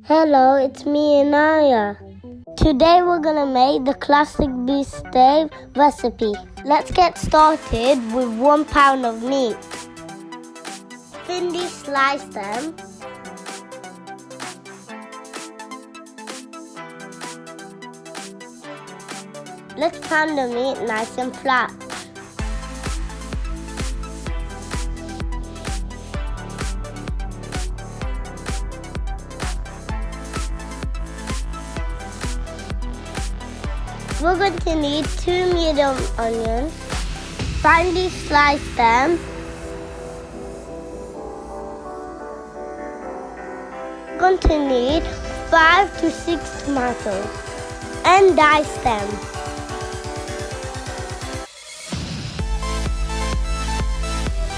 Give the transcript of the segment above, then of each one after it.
Hello, it's me, Inaaya. Today we're gonna make the classic beefsteck recipe. Let's get started with 1 pound of meat. Thinly slice them. Let's pound the meat nice and flat. We're going to need 2 medium onions. Finely slice them. We're going to need 5 to 6 tomatoes and dice them.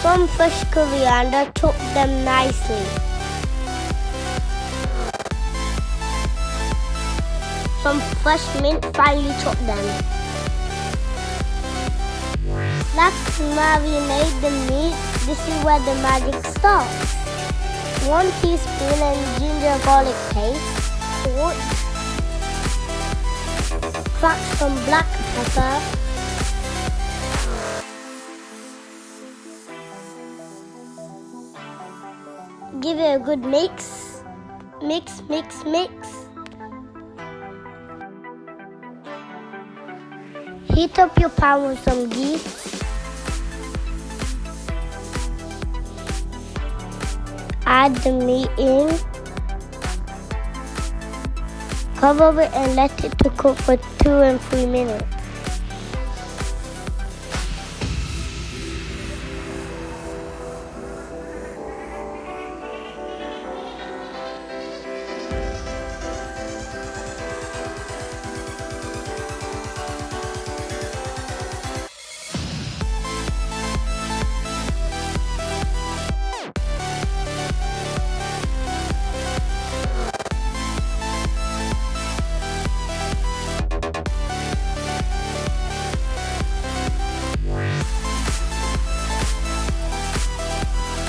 Some fresh coriander, chop them nicely. Some fresh mint, finely chop them. Let's marinate the meat. This is where the magic starts. 1 teaspoon and ginger garlic paste. Salt. Crack some black pepper. Give it a good mix. Mix, mix, mix. Heat up your pan with some ghee. Add the meat in. Cover it and let it to cook for 2 and 3 minutes.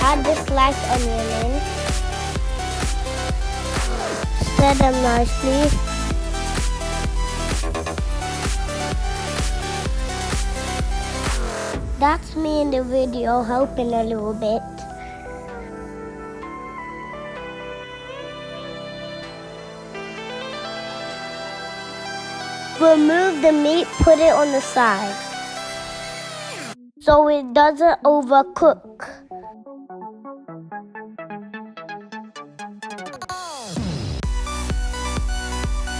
Add the sliced onion in. Stir them nicely. That's me in the video helping a little bit. Remove the meat, put it on the side so it doesn't overcook.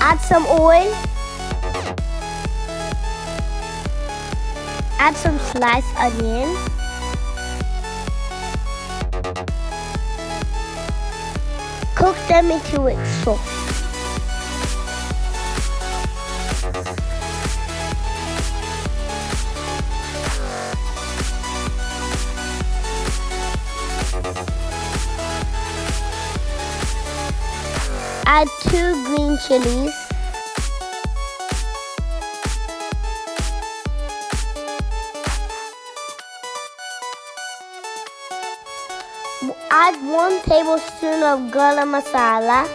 Add some oil. Add some sliced onion. Cook them until it's soft. Add 2 green chilies. Add 1 tablespoon of garam masala,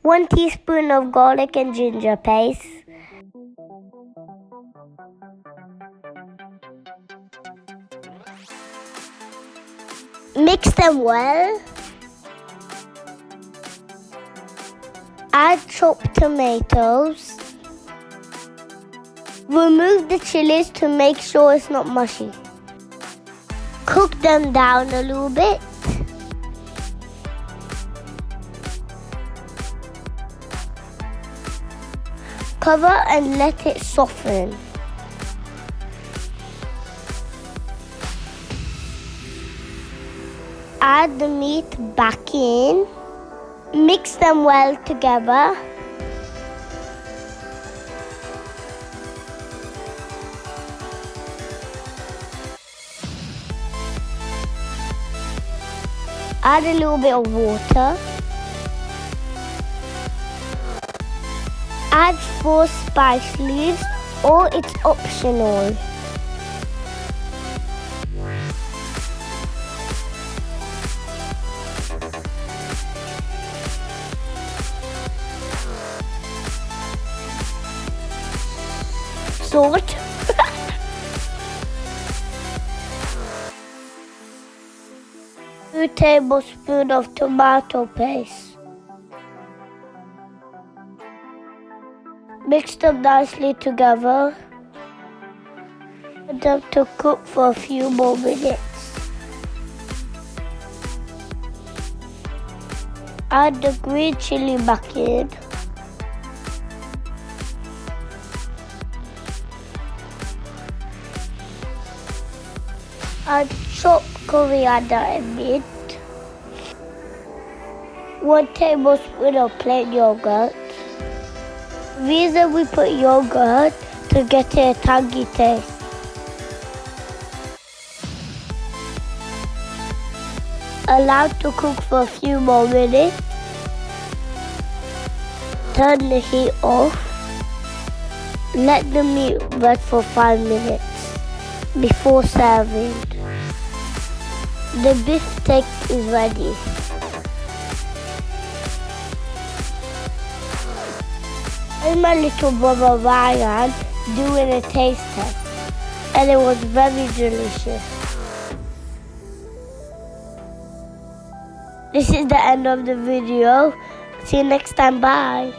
1 teaspoon of garlic and ginger paste, mix them well. Add chopped tomatoes. Remove the chilies to make sure it's not mushy. Cook them down a little bit. Cover and let it soften. Add the meat back in. Mix them well together. Add a little bit of water. Add 4 spice leaves, or it's optional. salt. 2 tablespoons of tomato paste. Mix them nicely together. Put them to cook for a few more minutes. Add the green chili back in. Add chopped coriander and mint. 1 tablespoon of plain yogurt. The reason we put yogurt to get a tangy taste. Allow to cook for a few more minutes. Turn the heat off. Let the meat rest for 5 minutes before serving. The beefsteck is ready. And my little brother Rayaan doing a taste test, and it was very delicious. This is the end of the video. See you next time. Bye.